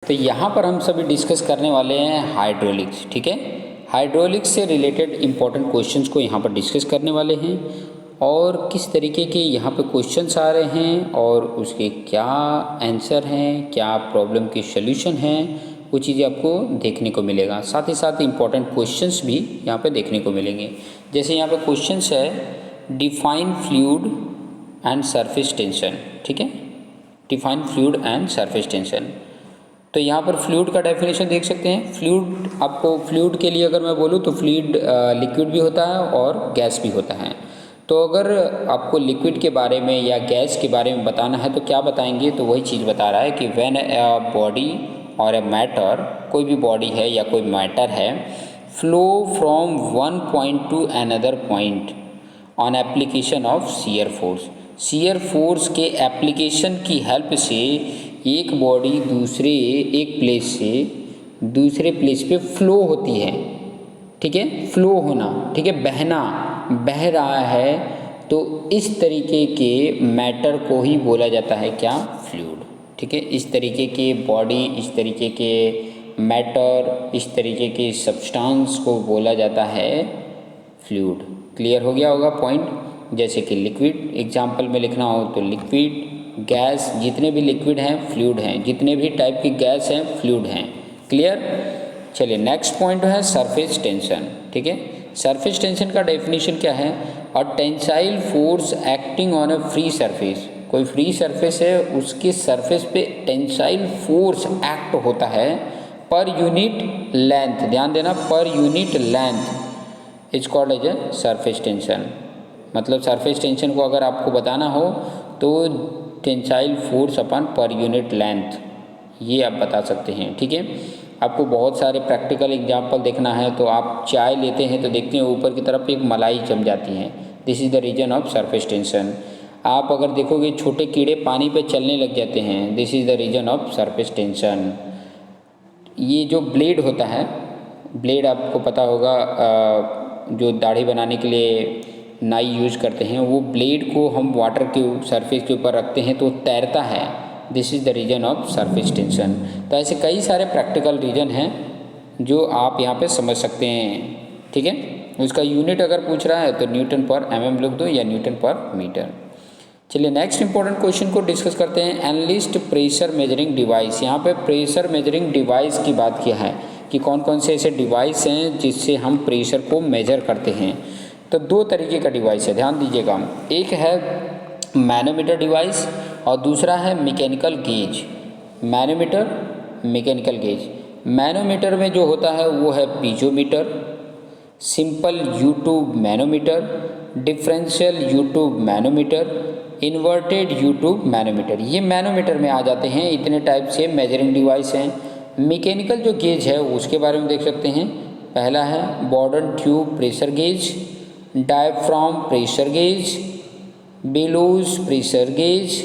तो यहाँ पर हम सभी डिस्कस करने वाले हैं हाइड्रोलिक्स। ठीक है, हाइड्रोलिक्स से रिलेटेड इम्पोर्टेंट क्वेश्चंस को यहाँ पर डिस्कस करने वाले हैं और किस तरीके के यहाँ पे क्वेश्चंस आ रहे हैं और उसके क्या आंसर हैं, क्या प्रॉब्लम के सॉल्यूशन हैं, वो चीज़ें आपको देखने को मिलेगा। साथ ही साथ इम्पोर्टेंट क्वेश्चंस भी यहाँ पे देखने को मिलेंगे। जैसे यहाँ पे क्वेश्चंस है define fluid and surface tension. ठीक है, define fluid and surface tension. तो यहाँ पर फ्लूइड का डेफिनेशन देख सकते हैं। फ्लूइड, आपको फ्लूइड के लिए अगर मैं बोलूँ तो फ्लूइड लिक्विड भी होता है और गैस भी होता है। तो अगर आपको लिक्विड के बारे में या गैस के बारे में बताना है तो क्या बताएंगे, तो वही चीज़ बता रहा है कि व्हेन अ बॉडी और ए मैटर, कोई भी बॉडी है या कोई मैटर है, flow from one point two another point on application of shear force. Shear force के एप्लीकेशन की हेल्प से एक बॉडी एक प्लेस से दूसरे प्लेस पे फ्लो होती है। ठीक है, फ्लो होना, ठीक है, बहना, बह रहा है, तो इस तरीके के मैटर को ही बोला जाता है क्या, फ्लूइड। ठीक है, इस तरीके के बॉडी, इस तरीके के मैटर, इस तरीके के सब्सटेंस को बोला जाता है फ्लूइड। क्लियर हो गया होगा पॉइंट। जैसे कि लिक्विड, एग्जाम्पल में लिखना हो तो लिक्विड, गैस, जितने भी लिक्विड हैं फ्लूइड हैं, जितने भी टाइप की गैस हैं फ्लूइड हैं। क्लियर। चलिए नेक्स्ट पॉइंट है सरफेस टेंशन। ठीक है, सरफेस टेंशन का डेफिनेशन क्या है, a tensile force acting on a free surface. कोई फ्री सरफेस है, उसके सरफेस पे टेंसाइल फोर्स एक्ट होता है पर यूनिट लेंथ, ध्यान देना, पर unit length is called as a surface tension. मतलब सरफेस टेंशन को अगर आपको बताना हो तो टेंसाइल फोर्स अपन पर यूनिट लेंथ, ये आप बता सकते हैं। ठीक है, आपको बहुत सारे प्रैक्टिकल एग्जाम्पल देखना है तो आप चाय लेते हैं तो देखते हैं ऊपर की तरफ एक मलाई जम जाती है, this is the reason of surface tension. आप अगर देखोगे छोटे कीड़े पानी पे चलने लग जाते हैं, this is the reason of surface tension. ये जो ब्लेड होता है, ब्लेड आपको पता होगा, जो दाढ़ी बनाने के लिए नाई यूज करते हैं, वो ब्लेड को हम वाटर के सरफेस के ऊपर रखते हैं तो तैरता है, this is the reason of surface tension. तो ऐसे कई सारे प्रैक्टिकल रीजन हैं जो आप यहाँ पे समझ सकते हैं। ठीक है, उसका यूनिट अगर पूछ रहा है तो न्यूटन पर mm लिख दो या न्यूटन पर मीटर। चलिए नेक्स्ट इंपॉर्टेंट क्वेश्चन को डिस्कस करते हैं, एनलिस्ट प्रेशर मेजरिंग डिवाइस। यहाँ पे प्रेशर मेजरिंग डिवाइस की बात किया है कि कौन कौन से ऐसे डिवाइस हैं जिससे हम प्रेशर को मेजर करते हैं। तो दो तरीके का डिवाइस है, ध्यान दीजिएगा। एक है मैनोमीटर डिवाइस और दूसरा है mechanical gauge. Manometer, mechanical gauge. Manometer में जो होता है वो है piezometer, simple U tube manometer, differential U tube manometer, inverted U tube manometer. ये मैनोमीटर में आ जाते हैं। इतने टाइप से मेजरिंग डिवाइस हैं। मैकेनिकल जो गेज है उसके बारे में देख सकते हैं। पहला है Bourdon tube pressure gauge, diaphragm pressure gauge, bellows pressure gauge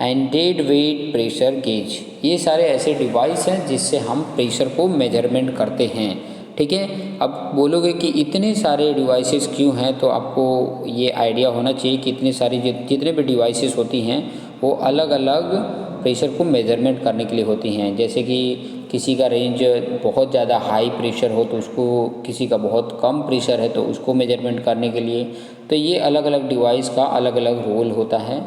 and dead weight pressure gauge. ये सारे ऐसे डिवाइस हैं जिससे हम प्रेशर को मेजरमेंट करते हैं। ठीक है, अब बोलोगे कि इतने सारे डिवाइसेस क्यों हैं, तो आपको ये आइडिया होना चाहिए कि इतने सारी जितने भी डिवाइसेस होती हैं वो अलग अलग प्रेशर को मेजरमेंट करने के लिए होती हैं। जैसे कि किसी का रेंज बहुत ज़्यादा हाई प्रेशर हो तो उसको, किसी का बहुत कम प्रेशर है तो उसको मेजरमेंट करने के लिए, तो ये अलग अलग डिवाइस का अलग अलग रोल होता है।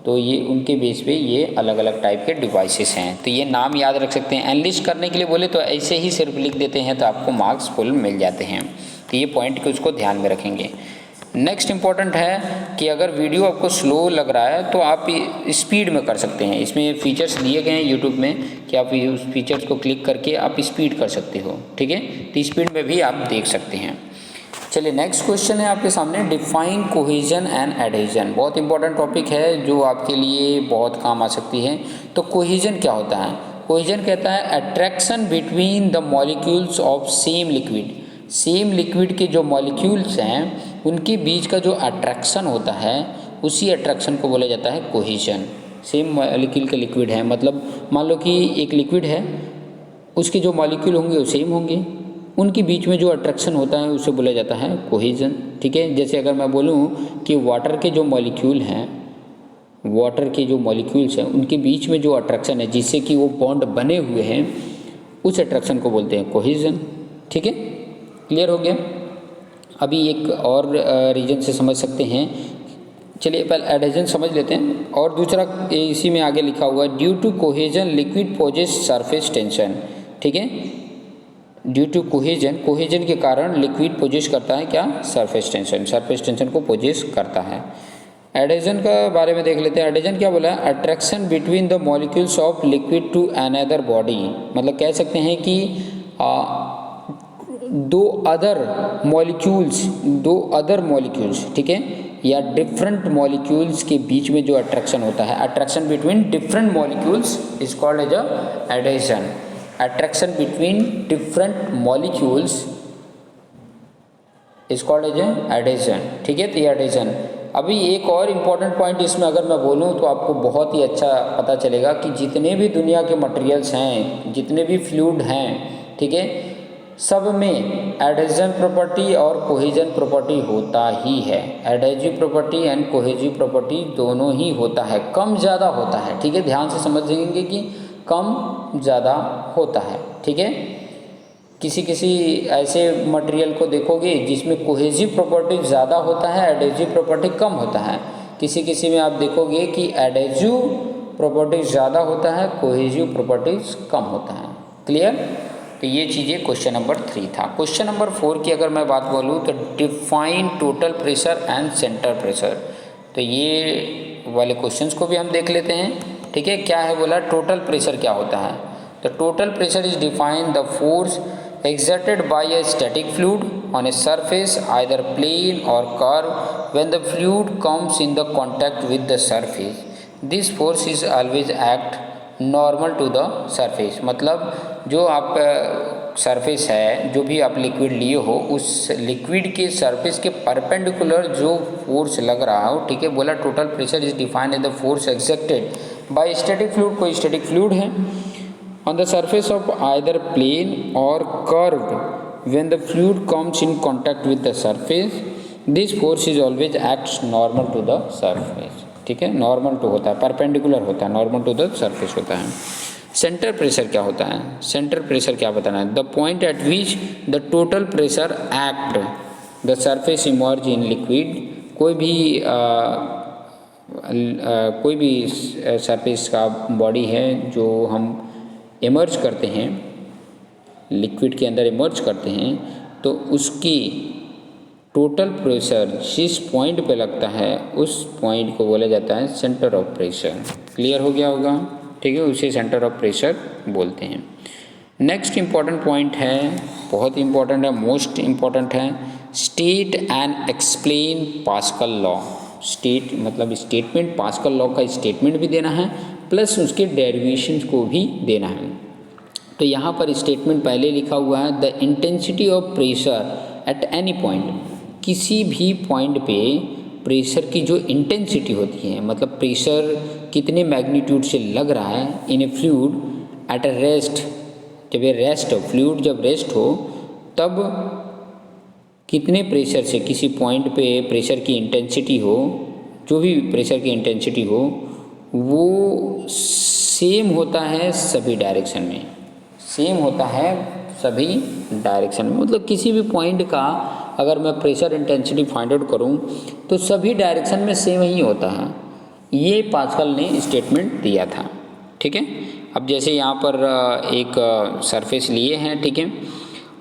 तो ये उनके बेस पे ये अलग अलग टाइप के डिवाइसेस हैं। तो ये नाम याद रख सकते हैं। एनलिस्ट करने के लिए बोले तो ऐसे ही सिर्फ लिख देते हैं तो आपको मार्क्स फुल मिल जाते हैं। तो ये पॉइंट को उसको ध्यान में रखेंगे। नेक्स्ट इम्पॉर्टेंट है कि अगर वीडियो आपको स्लो लग रहा है तो आप स्पीड में कर सकते हैं। इसमें फीचर्स दिए गए हैं यूट्यूब में कि आप उस फीचर्स को क्लिक करके आप स्पीड कर सकते हो। ठीक है, तो स्पीड में भी आप देख सकते हैं। चलिए नेक्स्ट क्वेश्चन है आपके सामने, डिफाइन कोहेजन एंड एडहेजन। बहुत इंपॉर्टेंट टॉपिक है जो आपके लिए बहुत काम आ सकती है। तो कोहेजन क्या होता है? कोहेजन कहता है attraction between the molecules of same liquid. Same liquid के जो मॉलिक्यूल्स हैं उनके बीच का जो अट्रैक्शन होता है उसी अट्रैक्शन को बोला जाता है कोहेजन। सेम मॉलिक्यूल के लिक्विड है, मतलब मान लो कि एक लिक्विड है, उसके जो मॉलिक्यूल होंगे वो सेम होंगे, उनके बीच में जो अट्रैक्शन होता है उसे बोला जाता है कोहेजन। ठीक है, जैसे अगर मैं बोलूँ कि वाटर के जो मॉलिक्यूल हैं, वाटर के जो मॉलिक्यूल्स हैं उनके बीच में जो अट्रैक्शन है जिससे कि वो बॉन्ड बने हुए हैं, उस अट्रैक्शन को बोलते हैं कोहेजन। ठीक है, क्लियर हो गया। अभी एक और रीजन से समझ सकते हैं। चलिए पहले एडहेजन समझ लेते हैं, और दूसरा इसी में आगे लिखा हुआ है due to cohesion liquid possess surface tension. ठीक है, ड्यू टू कोहेजन, कोहेजन के कारण लिक्विड पोजेस करता है क्या, सरफेस टेंशन, सरफेस टेंशन को पोजेस करता है। एडहेजन का बारे में देख लेते हैं। एडहेजन क्या बोला है, attraction between the molecules of liquid to another body, मतलब कह सकते हैं कि दो अदर मॉलिक्यूल्स, ठीक है, या डिफरेंट मॉलिक्यूल्स के बीच में जो अट्रैक्शन होता है, attraction between different molecules is called as a adhesion. Attraction between different molecules is called as adhesion. ठीक है, तो ये एडहेजन। अभी एक और इम्पॉर्टेंट पॉइंट इसमें अगर मैं बोलूँ तो आपको बहुत ही अच्छा पता चलेगा कि जितने भी दुनिया के मटेरियल्स हैं, जितने भी फ्लूइड हैं, ठीक है, सब में एडहेजन प्रॉपर्टी और कोहेजन प्रॉपर्टी होता ही है। एडहेजिव प्रॉपर्टी एंड कोहेजिव प्रॉपर्टी दोनों ही होता है, कम ज़्यादा होता है। ठीक है, ध्यान से समझेंगे कि कम ज़्यादा होता है। ठीक है, किसी ऐसे मटेरियल को देखोगे जिसमें कोहेजिव प्रॉपर्टी ज़्यादा होता है, एडहेजिव प्रॉपर्टी कम होता है। किसी में आप देखोगे कि एडहेजिव प्रॉपर्टी ज़्यादा होता है, कोहेजिव प्रॉपर्टीज कम होता है। क्लियर। तो ये चीज़ें क्वेश्चन नंबर 3 था। क्वेश्चन नंबर 4 की अगर मैं बात बोलूँ तो define total pressure and centre pressure, तो ये वाले क्वेश्चंस को भी हम देख लेते हैं। ठीक है, क्या है बोला, टोटल प्रेशर क्या होता है। तो total pressure is define the force exerted by a static fluid on a surface either plane or curve when the fluid comes in the contact with the surface. This force is always act normal to the surface, मतलब जो आप surface है, जो भी आप liquid लिए हो, उस लिक्विड के सरफेस के परपेंडिकुलर जो फोर्स लग रहा हो, ठीक है, बोला total pressure is defined as the force exerted by static fluid, कोई स्टैटिक फ्लूइड है on the surface of either plane or curved when the fluid comes in contact with the surface, this force is always acts normal to the surface. ठीक है, normal to होता है, perpendicular होता है, normal to the surface होता है। Centre pressure क्या होता है, सेंटर प्रेशर क्या बताना है, the point eight which the total pressure act the surface emerge in liquid, कोई भी सरफेस का बॉडी है जो हम इमर्ज करते हैं, लिक्विड के अंदर इमर्ज करते हैं, तो उसकी टोटल प्रेशर जिस पॉइंट पे लगता है उस पॉइंट को बोला जाता है सेंटर ऑफ प्रेशर। क्लियर हो गया होगा। ठीक है, उसे सेंटर ऑफ प्रेशर बोलते हैं। नेक्स्ट इम्पॉर्टेंट पॉइंट है, बहुत इम्पॉर्टेंट है, मोस्ट इम्पॉर्टेंट है, state and explain pascal law. State मतलब स्टेटमेंट, पास्कल लॉ का स्टेटमेंट भी देना है प्लस उसके डेरिवेशंस को भी देना है। तो यहाँ पर स्टेटमेंट पहले लिखा हुआ है, the intensity of pressure at any point, किसी भी पॉइंट पे प्रेशर की जो इंटेंसिटी होती है, मतलब प्रेशर कितने मैग्नीट्यूड से लग रहा है in a fluid at a rest, जब ये रेस्ट हो, फ्लूइड जब रेस्ट हो तब कितने प्रेशर से किसी पॉइंट पे प्रेशर की इंटेंसिटी हो, जो भी प्रेशर की इंटेंसिटी हो वो सेम होता है सभी डायरेक्शन में, सेम होता है सभी डायरेक्शन में। मतलब किसी भी पॉइंट का अगर मैं प्रेशर इंटेंसिटी फाइंड आउट करूँ तो सभी डायरेक्शन में सेम ही होता है। ये पास्कल ने स्टेटमेंट दिया था। ठीक है, अब जैसे यहाँ पर एक सरफेस लिए हैं, ठीक है,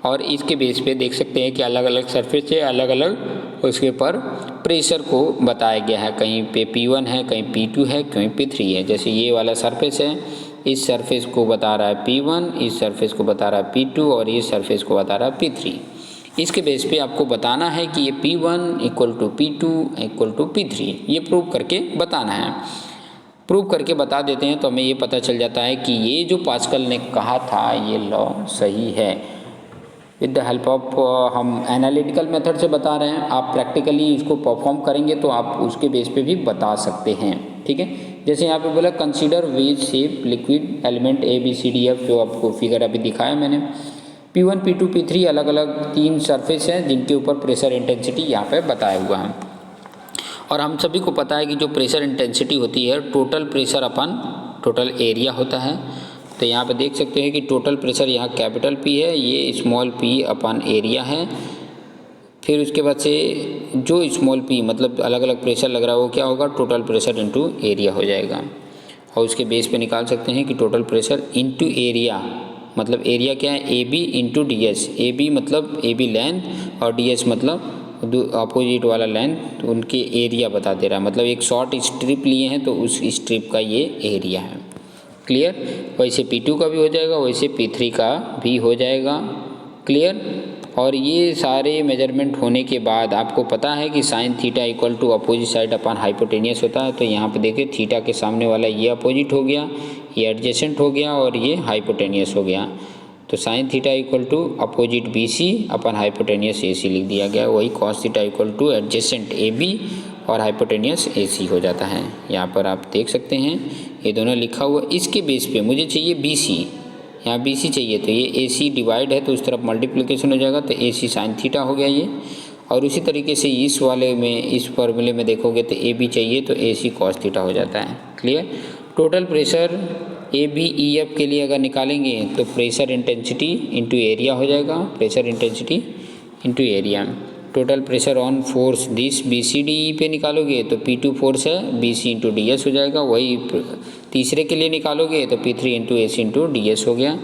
और इसके बेस पे देख सकते हैं कि अलग अलग सरफेस है, अलग अलग उसके पर प्रेशर को बताया गया है, कहीं पे P1 है, कहीं P2 है, कहीं P3 है। जैसे ये वाला सरफेस है, इस सरफेस को बता रहा है P1, इस सरफेस को बता रहा है P2 और इस सरफेस को बता रहा है P3। इसके बेस पे आपको बताना है कि ये P1 equal to P2 equal to P3, ये प्रूव करके बताना है। प्रूव करके बता देते हैं तो हमें ये पता चल जाता है कि ये जो पास्कल ने कहा था ये लॉ सही है। विद द हेल्प ऑफ हम एनालिटिकल मेथड से बता रहे हैं, आप प्रैक्टिकली इसको परफॉर्म करेंगे तो आप उसके बेस पे भी बता सकते हैं। ठीक है, जैसे यहाँ पे बोला consider veg shape liquid element ABCDF, जो आपको फिगर अभी दिखाया मैंने। P1 P2 P3 अलग अलग 3 सरफेस हैं जिनके ऊपर प्रेशर इंटेंसिटी यहाँ पे बताया हुआ है। और हम सभी को पता है कि जो प्रेशर इंटेंसिटी होती है टोटल प्रेशर अपन टोटल एरिया होता है। तो तो यहाँ पे देख सकते हैं कि टोटल प्रेशर यहाँ कैपिटल P है, ये स्मॉल p अपॉन एरिया है। फिर उसके बाद से जो स्मॉल p मतलब अलग अलग प्रेशर लग रहा है वो क्या होगा, टोटल प्रेशर इंटू एरिया हो जाएगा। और उसके बेस पे निकाल सकते हैं कि टोटल प्रेशर इंटू एरिया, मतलब एरिया क्या है, A B into D S. A B मतलब ए बी लेंथ और डी एस मतलब अपोजिट वाला लेंथ, उनके एरिया बता दे रहा है। मतलब एक शॉर्ट स्ट्रिप लिए हैं तो उस स्ट्रिप का ये एरिया है। क्लियर। वैसे P2 का भी हो जाएगा, वैसे P3 का भी हो जाएगा। क्लियर। और ये सारे मेजरमेंट होने के बाद आपको पता है कि sine theta equal to opposite side upon hypotenuse होता है। तो यहाँ पे देखिए थीटा के सामने वाला ये अपोजिट हो गया, ये एडजेसेंट हो गया और ये हाइपोटेनियस हो गया। तो sine theta equal to opposite BC upon hypotenuse AC लिख दिया गया। वही cos theta equal to adjacent AB और हाइपोटेनियस AC हो जाता है। यहाँ पर आप देख सकते हैं ये दोनों लिखा हुआ। इसके बेस पे मुझे चाहिए BC, यहाँ BC चाहिए तो ये AC डिवाइड है तो उस तरफ मल्टीप्लिकेशन हो जाएगा, तो AC साइन थीटा हो गया ये। और उसी तरीके से इस वाले में, इस फॉर्मूले में देखोगे तो AB चाहिए तो AC कॉस थीटा हो जाता है। क्लियर। टोटल प्रेशर ABEF के लिए अगर निकालेंगे तो प्रेशर इंटेंसिटी इंटू एरिया हो जाएगा, pressure intensity into area. Total pressure on force this BCDE पे निकालोगे तो P2 फोर्स है, BC इंटू DS हो जाएगा। वही तीसरे के लिए निकालोगे तो P3 into AC into DS हो गया।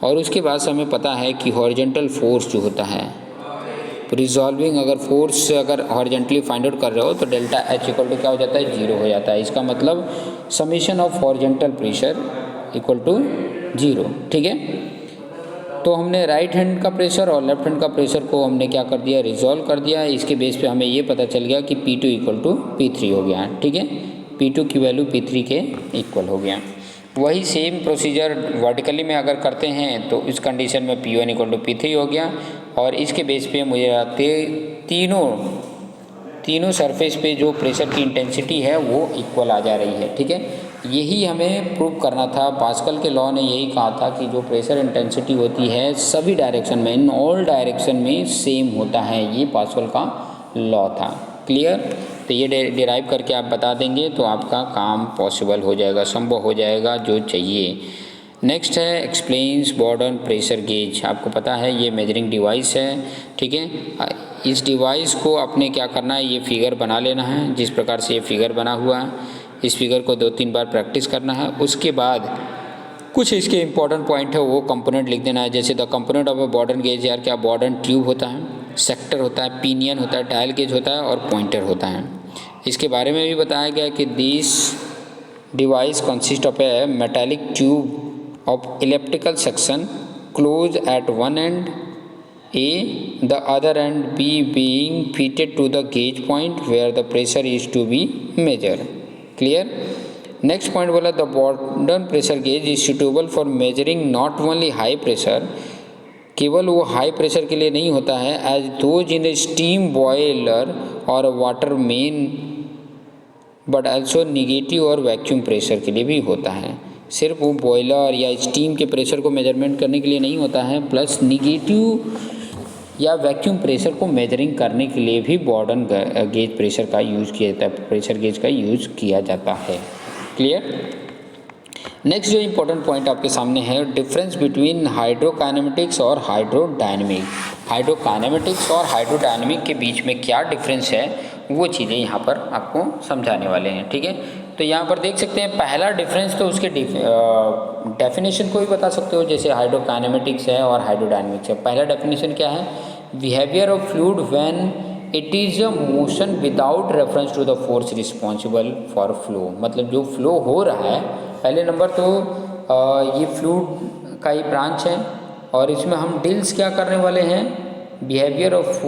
और उसके बाद से हमें पता है कि हॉरिजॉन्टल फोर्स जो होता है, रिजॉल्विंग अगर फोर्स अगर हॉरिजॉन्टली फाइंड आउट कर रहे हो तो डेल्टा H इक्वल टू क्या हो जाता है, 0 हो जाता है। इसका मतलब summation of horizontal pressure equal to 0। ठीक है। तो हमने राइट हैंड का प्रेशर और लेफ्ट हैंड का प्रेशर को हमने क्या कर दिया, रिजॉल्व कर दिया। इसके बेस पे हमें ये पता चल गया कि P2 इक्वल टू P3 हो गया। ठीक है। P2 की वैल्यू P3 के इक्वल हो गया। वही सेम प्रोसीजर वर्टिकली में अगर करते हैं तो इस कंडीशन में P1 इक्वल टू P3 हो गया। और इसके बेस पे मुझे तीनों सरफेस पे जो प्रेशर की इंटेंसिटी है वो इक्वल आ जा रही है। ठीक है। यही हमें प्रूव करना था। पास्कल के लॉ ने यही कहा था कि जो प्रेशर इंटेंसिटी होती है सभी डायरेक्शन में, इन ऑल डायरेक्शन में सेम होता है। ये पास्कल का लॉ था। क्लियर। तो ये डिराइव करके आप बता देंगे तो आपका काम पॉसिबल हो जाएगा, संभव हो जाएगा जो चाहिए। नेक्स्ट है एक्सप्लेन्स बॉर्डन प्रेशर गेज। आपको पता है ये मेजरिंग डिवाइस है। ठीक है। इस डिवाइस को आपने क्या करना है, ये फिगर बना लेना है जिस प्रकार से ये फिगर बना हुआ है। इस फिगर को 2-3 बार प्रैक्टिस करना है। उसके बाद कुछ इसके इंपॉर्टेंट पॉइंट है वो कंपोनेंट लिख देना है। जैसे the component of a Bourdon gauge यार, क्या बॉर्डन ट्यूब होता है, सेक्टर होता है, पिनियन होता है, डायल गेज होता है और पॉइंटर होता है। इसके बारे में भी बताया गया कि this device consist of A metallic tube of elliptical section close at one end A, the other end B being fitted to the gauge point where the pressure is to be measured. Clear? Next point बोला the bottom pressure gauge is suitable for measuring not only high pressure, केवल वो high pressure के लिए नहीं होता है, as those in a steam boiler or a water main, but also negative और vacuum pressure के लिए भी होता है। सिर्फ वो बॉयलर या स्टीम के प्रेशर को मेजरमेंट करने के लिए नहीं होता है, प्लस निगेटिव या वैक्यूम प्रेशर को मेजरिंग करने के लिए भी बॉर्डन गेज प्रेशर का यूज़ किया जाता है, प्रेशर गेज का यूज़ किया जाता है। क्लियर। नेक्स्ट जो इम्पोर्टेंट पॉइंट आपके सामने है, डिफरेंस बिटवीन हाइड्रोकाइनेमेटिक्स और हाइड्रोडायनेमिक। हाइड्रोकाइनेमेटिक्स और हाइड्रोडायनेमिक के बीच में क्या डिफरेंस है वो चीज़ें यहाँ पर आपको समझाने वाले हैं। ठीक है। तो यहाँ पर देख सकते हैं पहला डिफरेंस तो उसके डेफिनेशन को भी बता सकते हो, जैसे हाइड्रोकाइनेमेटिक्स है और हाइड्रोडायनेमिक्स है। पहला डेफिनेशन क्या है, behaviour of fluid when it is a motion without reference to the force responsible for flow. मतलब जो फ्लो हो रहा है, पहले नंबर तो ये फ्लूइड का ही ब्रांच है और इसमें हम डील्स क्या करने वाले हैं, behaviour of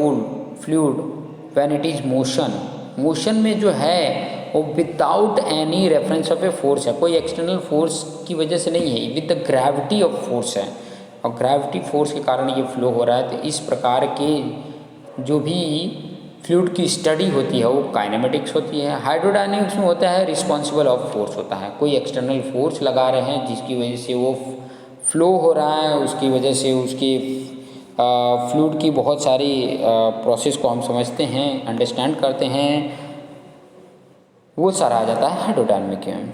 fluid when it is motion में जो है वो without any reference of a force है, कोई एक्सटर्नल फोर्स की वजह से नहीं है, with the gravity of force है और ग्रेविटी फोर्स के कारण ये फ्लो हो रहा है। तो इस प्रकार के जो भी फ्लूइड की स्टडी होती है वो काइनेमेटिक्स होती है। हाइड्रोडायनेमिक्स में होता है रिस्पॉन्सिबल ऑफ फोर्स होता है, कोई एक्सटर्नल फोर्स लगा रहे हैं जिसकी वजह से वो फ्लो हो रहा है, उसकी वजह से उसके फ्लूइड की बहुत सारी प्रोसेस को हम समझते हैं, अंडरस्टैंड करते हैं, वो सारा आ जाता है हाइड्रोडायनेमिक में।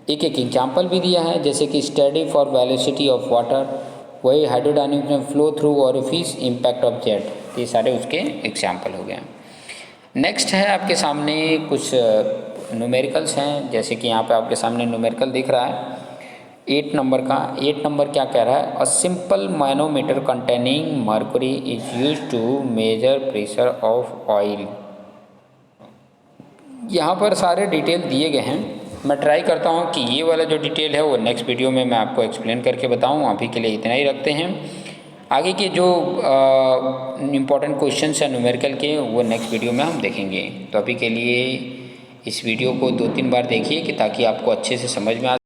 एक एक एग्जाम्पल भी दिया है, जैसे कि study for velocity of water, वही हाइड्रोडायनेमिक्स में flow through orifice, impact of jet, ये सारे उसके एग्जाम्पल हो गए। नेक्स्ट है आपके सामने कुछ न्यूमेरिकल्स हैं, जैसे कि यहाँ पे आपके सामने न्यूमेरिकल दिख रहा है 8 नंबर का। 8 नंबर क्या कह रहा है, a simple manometer containing mercury is use to measure pressure of oil. यहाँ पर सारे डिटेल दिए गए हैं। मैं ट्राई करता हूँ कि ये वाला जो डिटेल है वो नेक्स्ट वीडियो में मैं आपको एक्सप्लेन करके बताऊँ। अभी के लिए इतना ही रखते हैं। आगे के जो इम्पोर्टेंट क्वेश्चंस हैं न्यूमेरिकल के, वो नेक्स्ट वीडियो में हम देखेंगे। तो अभी के लिए इस वीडियो को 2-3 बार देखिए कि ताकि आपको अच्छे से समझ में आ